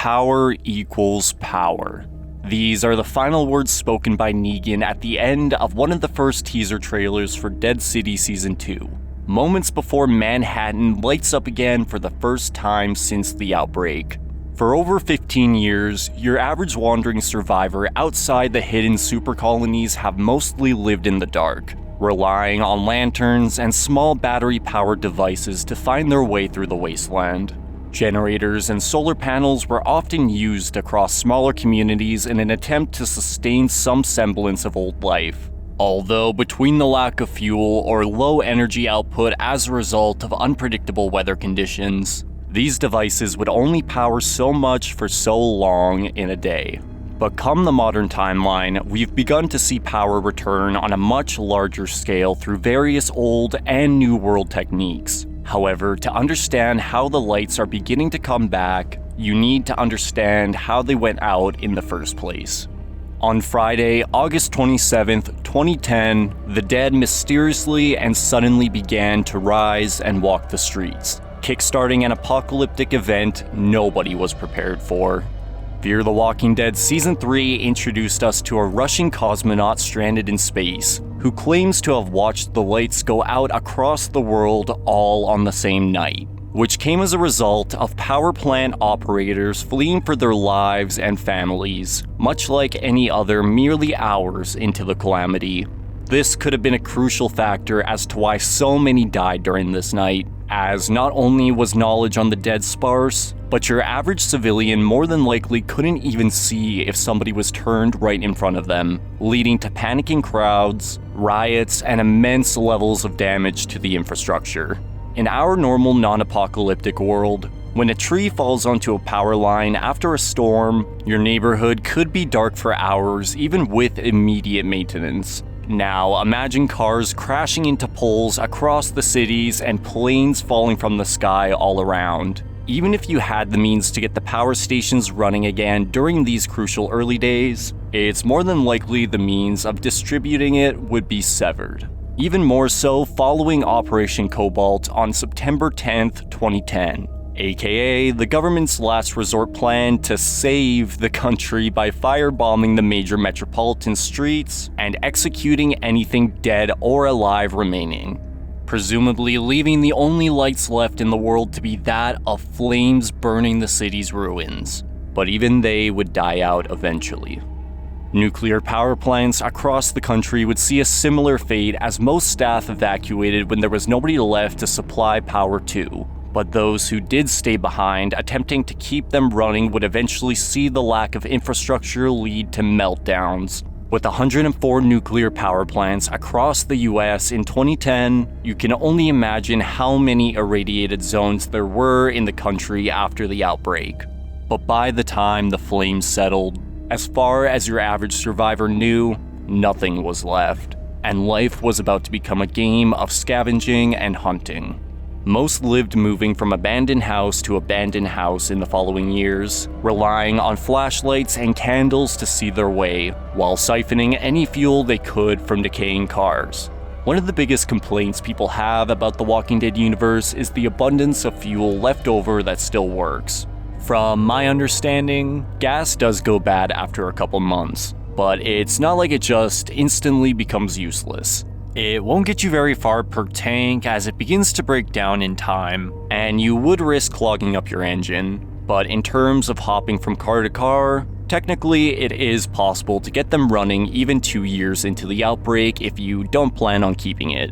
power equals power. These are the final words spoken by Negan at the end of one of the first teaser trailers for Dead City Season 2, moments before Manhattan lights up again for the first time since the outbreak. For over 15 years, your average wandering survivor outside the hidden super colonies have mostly lived in the dark, relying on lanterns and small battery-powered devices to find their way through the wasteland. Generators and solar panels were often used across smaller communities in an attempt to sustain some semblance of old life. Although between the lack of fuel or low energy output as a result of unpredictable weather conditions, these devices would only power so much for so long in a day. But come the modern timeline, we've begun to see power return on a much larger scale through various old and new world techniques. However, to understand how the lights are beginning to come back, you need to understand how they went out in the first place. On Friday, August 27th, 2010, the dead mysteriously and suddenly began to rise and walk the streets, kickstarting an apocalyptic event nobody was prepared for. Fear the Walking Dead Season 3 introduced us to a Russian cosmonaut stranded in space, who claims to have watched the lights go out across the world all on the same night, which came as a result of power plant operators fleeing for their lives and families, much like any other merely hours into the calamity. This could have been a crucial factor as to why so many died during this night, as not only was knowledge on the dead sparse, but your average civilian more than likely couldn't even see if somebody was turned right in front of them, leading to panicking crowds, riots, and immense levels of damage to the infrastructure. In our normal non-apocalyptic world, when a tree falls onto a power line after a storm, your neighborhood could be dark for hours even with immediate maintenance. Now, imagine cars crashing into poles across the cities and planes falling from the sky all around. Even if you had the means to get the power stations running again during these crucial early days, it's more than likely the means of distributing it would be severed. Even more so following Operation Cobalt on September 10th, 2010. AKA the government's last resort plan to save the country by firebombing the major metropolitan streets and executing anything dead or alive remaining, presumably leaving the only lights left in the world to be that of flames burning the city's ruins. But even they would die out eventually. Nuclear power plants across the country would see a similar fate as most staff evacuated when there was nobody left to supply power to. But those who did stay behind, attempting to keep them running, would eventually see the lack of infrastructure lead to meltdowns. With 104 nuclear power plants across the US in 2010, you can only imagine how many irradiated zones there were in the country after the outbreak. But by the time the flames settled, as far as your average survivor knew, nothing was left, and life was about to become a game of scavenging and hunting. Most lived moving from abandoned house to abandoned house in the following years, relying on flashlights and candles to see their way, while siphoning any fuel they could from decaying cars. One of the biggest complaints people have about the Walking Dead universe is the abundance of fuel left over that still works. From my understanding, gas does go bad after a couple months, but it's not like it just instantly becomes useless. It won't get you very far per tank as it begins to break down in time, and you would risk clogging up your engine. But in terms of hopping from car to car, technically it is possible to get them running even 2 years into the outbreak if you don't plan on keeping it.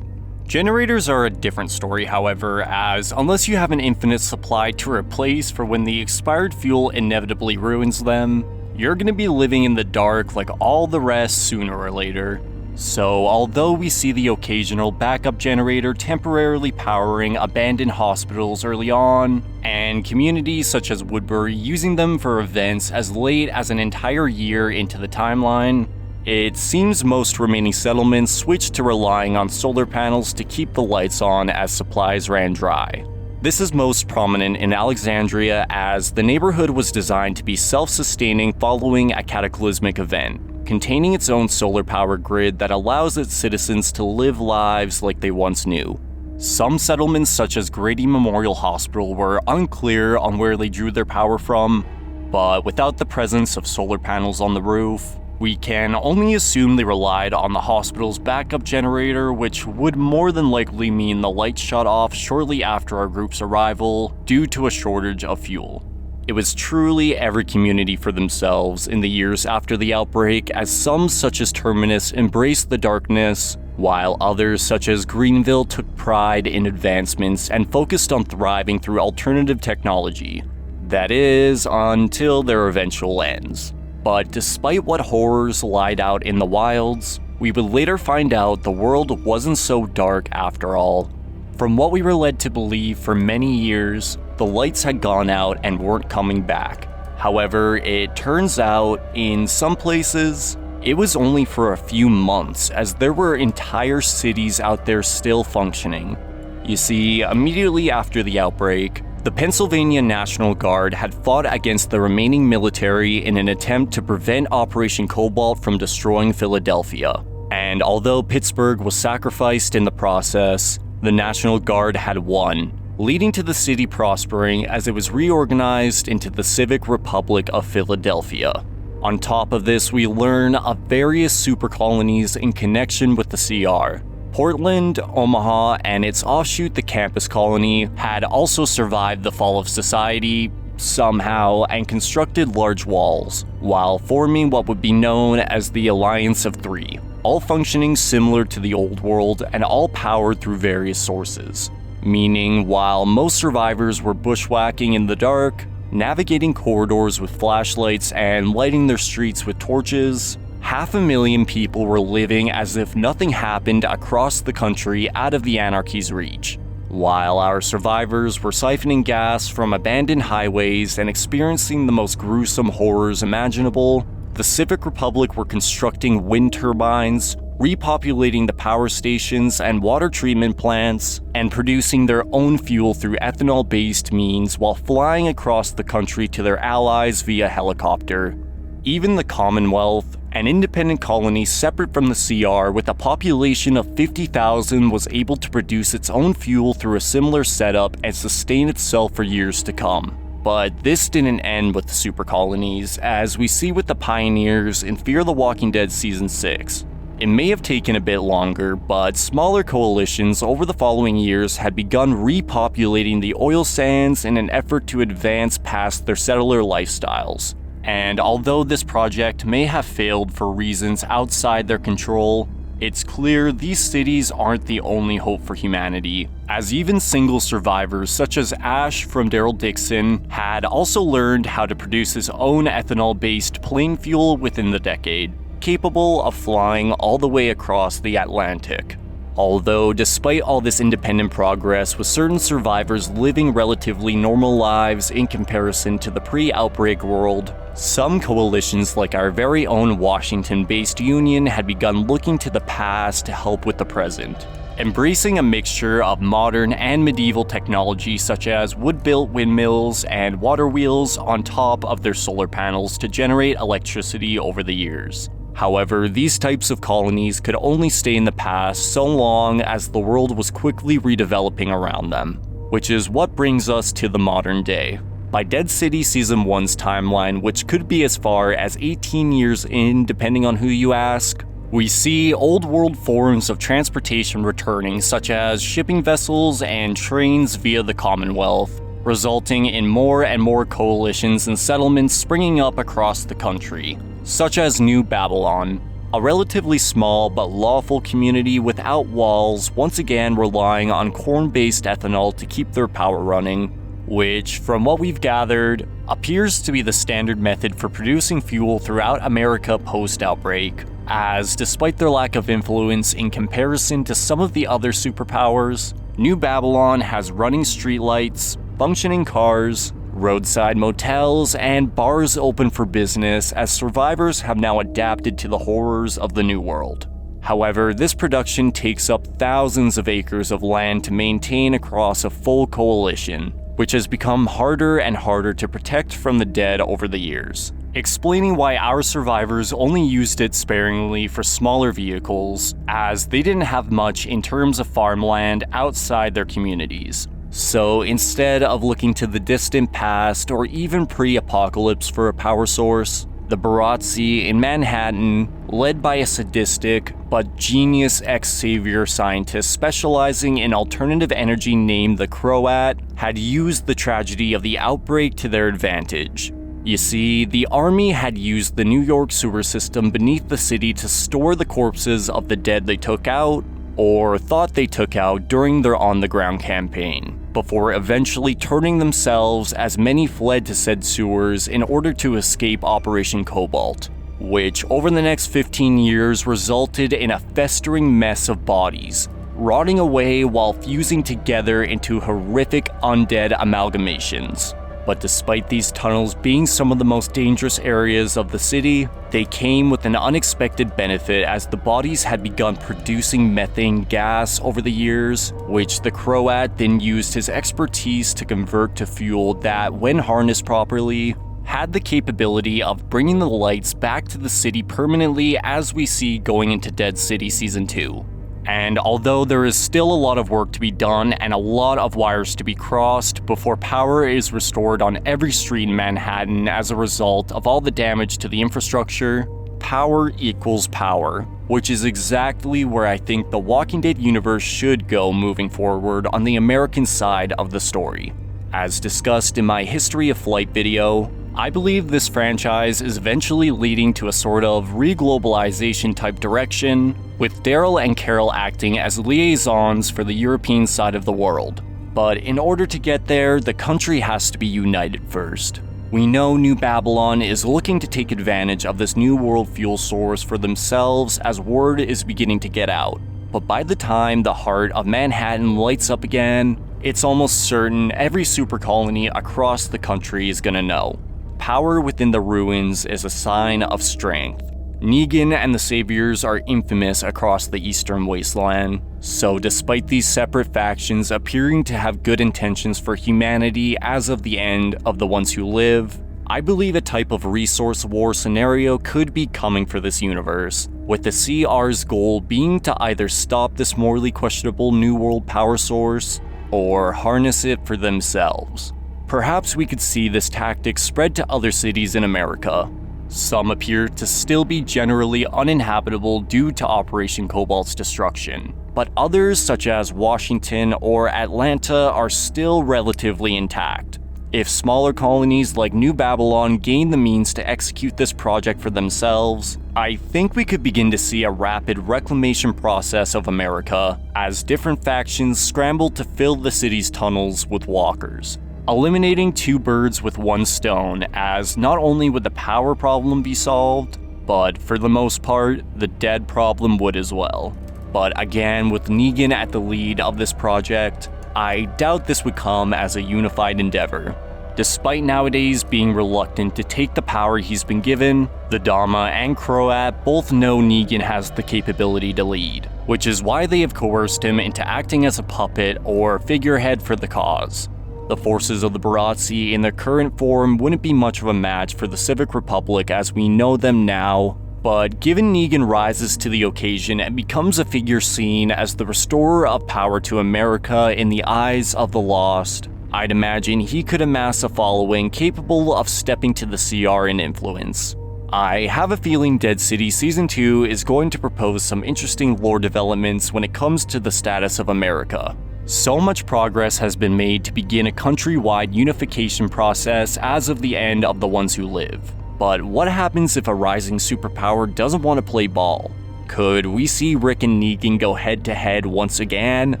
Generators are a different story, however, as unless you have an infinite supply to replace for when the expired fuel inevitably ruins them, you're gonna be living in the dark like all the rest sooner or later. So, although we see the occasional backup generator temporarily powering abandoned hospitals early on, and communities such as Woodbury using them for events as late as an entire year into the timeline, it seems most remaining settlements switched to relying on solar panels to keep the lights on as supplies ran dry. This is most prominent in Alexandria, as the neighborhood was designed to be self-sustaining following a cataclysmic event, containing its own solar power grid that allows its citizens to live lives like they once knew. Some settlements such as Grady Memorial Hospital were unclear on where they drew their power from, but without the presence of solar panels on the roof, we can only assume they relied on the hospital's backup generator, which would more than likely mean the lights shut off shortly after our group's arrival due to a shortage of fuel. It was truly every community for themselves in the years after the outbreak, as some such as Terminus embraced the darkness, while others such as Greenville took pride in advancements and focused on thriving through alternative technology. That is, until their eventual ends. But despite what horrors lied out in the wilds, we would later find out the world wasn't so dark after all. From what we were led to believe for many years, the lights had gone out and weren't coming back. However, it turns out, in some places, it was only for a few months, as there were entire cities out there still functioning. You see, immediately after the outbreak, the Pennsylvania National Guard had fought against the remaining military in an attempt to prevent Operation Cobalt from destroying Philadelphia. And although Pittsburgh was sacrificed in the process, the National Guard had won, leading to the city prospering as it was reorganized into the Civic Republic of Philadelphia. On top of this, we learn of various super colonies in connection with the CR. Portland, Omaha, and its offshoot, the Campus Colony, had also survived the fall of society somehow and constructed large walls, while forming what would be known as the Alliance of Three, all functioning similar to the Old World and all powered through various sources. Meaning, while most survivors were bushwhacking in the dark, navigating corridors with flashlights and lighting their streets with torches, 500,000 people were living as if nothing happened across the country out of the anarchy's reach. While our survivors were siphoning gas from abandoned highways and experiencing the most gruesome horrors imaginable, the Civic Republic were constructing wind turbines, repopulating the power stations and water treatment plants, and producing their own fuel through ethanol-based means while flying across the country to their allies via helicopter. Even the Commonwealth, an independent colony separate from the CR with a population of 50,000, was able to produce its own fuel through a similar setup and sustain itself for years to come. But this didn't end with the super colonies, as we see with the pioneers in Fear the Walking Dead Season 6. It may have taken a bit longer, but smaller coalitions over the following years had begun repopulating the oil sands in an effort to advance past their settler lifestyles. And although this project may have failed for reasons outside their control, it's clear these cities aren't the only hope for humanity, as even single survivors such as Ash from Daryl Dixon had also learned how to produce his own ethanol-based plane fuel within the decade, capable of flying all the way across the Atlantic. Although, despite all this independent progress, with certain survivors living relatively normal lives in comparison to the pre-outbreak world, some coalitions like our very own Washington-based union had begun looking to the past to help with the present, embracing a mixture of modern and medieval technology such as wood-built windmills and water wheels on top of their solar panels to generate electricity over the years. However, these types of colonies could only stay in the past so long as the world was quickly redeveloping around them, which is what brings us to the modern day. By Dead City Season 1's timeline, which could be as far as 18 years in depending on who you ask, we see old world forms of transportation returning, such as shipping vessels and trains via the Commonwealth, resulting in more and more coalitions and settlements springing up across the country, such as New Babylon, a relatively small but lawful community without walls, once again relying on corn-based ethanol to keep their power running, which, from what we've gathered, appears to be the standard method for producing fuel throughout America post-outbreak, as despite their lack of influence in comparison to some of the other superpowers, New Babylon has running streetlights, functioning cars, roadside motels, and bars open for business as survivors have now adapted to the horrors of the New World. However, this production takes up thousands of acres of land to maintain across a full coalition, which has become harder and harder to protect from the dead over the years, explaining why our survivors only used it sparingly for smaller vehicles, as they didn't have much in terms of farmland outside their communities. So instead of looking to the distant past or even pre-apocalypse for a power source, the Barotse in Manhattan, led by a sadistic but genius ex-savior scientist specializing in alternative energy named the Croat, had used the tragedy of the outbreak to their advantage. You see, the army had used the New York sewer system beneath the city to store the corpses of the dead they took out, or thought they took out during their on-the-ground campaign, before eventually turning themselves as many fled to said sewers in order to escape Operation Cobalt, which over the next 15 years resulted in a festering mess of bodies, rotting away while fusing together into horrific undead amalgamations. But despite these tunnels being some of the most dangerous areas of the city, they came with an unexpected benefit as the bodies had begun producing methane gas over the years, which the Croat then used his expertise to convert to fuel that, when harnessed properly, had the capability of bringing the lights back to the city permanently, as we see going into Dead City Season 2. And although there is still a lot of work to be done and a lot of wires to be crossed before power is restored on every street in Manhattan as a result of all the damage to the infrastructure, power equals power, which is exactly where I think the Walking Dead universe should go moving forward on the American side of the story. As discussed in my History of Flight video, I believe this franchise is eventually leading to a sort of re-globalization type direction, with Daryl and Carol acting as liaisons for the European side of the world. But in order to get there, the country has to be united first. We know New Babylon is looking to take advantage of this new world fuel source for themselves as word is beginning to get out. But by the time the heart of Manhattan lights up again, it's almost certain every super colony across the country is gonna know. Power within the ruins is a sign of strength. Negan and the Saviors are infamous across the Eastern Wasteland, so despite these separate factions appearing to have good intentions for humanity as of the end of The Ones Who Live, I believe a type of resource war scenario could be coming for this universe, with the CR's goal being to either stop this morally questionable New World power source, or harness it for themselves. Perhaps we could see this tactic spread to other cities in America. Some appear to still be generally uninhabitable due to Operation Cobalt's destruction, but others such as Washington or Atlanta are still relatively intact. If smaller colonies like New Babylon gain the means to execute this project for themselves, I think we could begin to see a rapid reclamation process of America as different factions scramble to fill the city's tunnels with walkers. Eliminating two birds with one stone, as not only would the power problem be solved, but for the most part, the dead problem would as well. But again, with Negan at the lead of this project, I doubt this would come as a unified endeavor. Despite nowadays being reluctant to take the power he's been given, the Dharma and Croat both know Negan has the capability to lead, which is why they have coerced him into acting as a puppet or figurehead for the cause. The forces of the Barotse in their current form wouldn't be much of a match for the Civic Republic as we know them now, but given Negan rises to the occasion and becomes a figure seen as the restorer of power to America in the eyes of the lost, I'd imagine he could amass a following capable of stepping to the CR in influence. I have a feeling Dead City Season 2 is going to propose some interesting lore developments when it comes to the status of America. So much progress has been made to begin a countrywide unification process as of the end of The Ones Who Live. But what happens if a rising superpower doesn't want to play ball? Could we see Rick and Negan go head to head once again,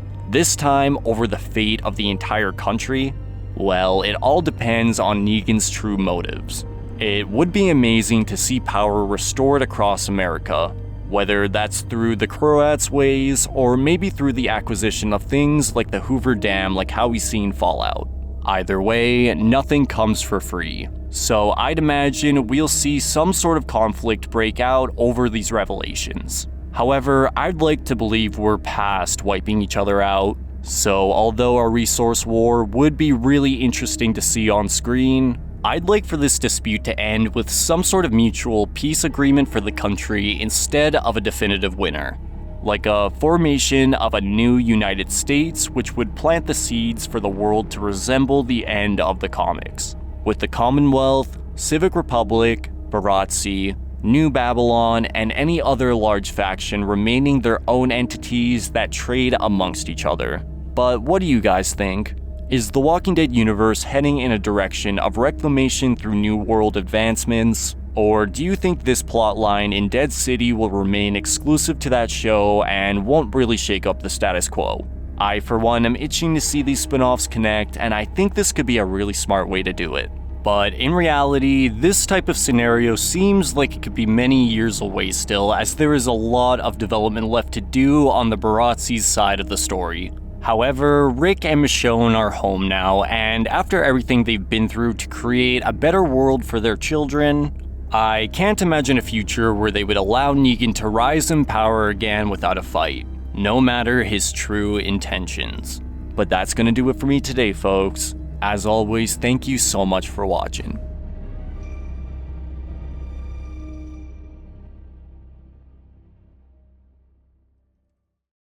this time over the fate of the entire country? Well, it all depends on Negan's true motives. It would be amazing to see power restored across America, whether that's through the Croats' ways, or maybe through the acquisition of things like the Hoover Dam like how we see in Fallout. Either way, nothing comes for free, so I'd imagine we'll see some sort of conflict break out over these revelations. However, I'd like to believe we're past wiping each other out, so although a resource war would be really interesting to see on screen, I'd like for this dispute to end with some sort of mutual peace agreement for the country instead of a definitive winner. like a formation of a new United States, which would plant the seeds for the world to resemble the end of the comics, with the Commonwealth, Civic Republic, Baratsi, New Babylon, and any other large faction remaining their own entities that trade amongst each other. But what do you guys think? Is the Walking Dead universe heading in a direction of reclamation through New World advancements? Or do you think this plotline in Dead City will remain exclusive to that show and won't really shake up the status quo? I, for one, am itching to see these spin-offs connect, and I think this could be a really smart way to do it. But in reality, this type of scenario seems like it could be many years away still, as there is a lot of development left to do on the Baratsi's side of the story. However, Rick and Michonne are home now, and after everything they've been through to create a better world for their children, I can't imagine a future where they would allow Negan to rise in power again without a fight, no matter his true intentions. But that's gonna do it for me today, folks. As always, thank you so much for watching.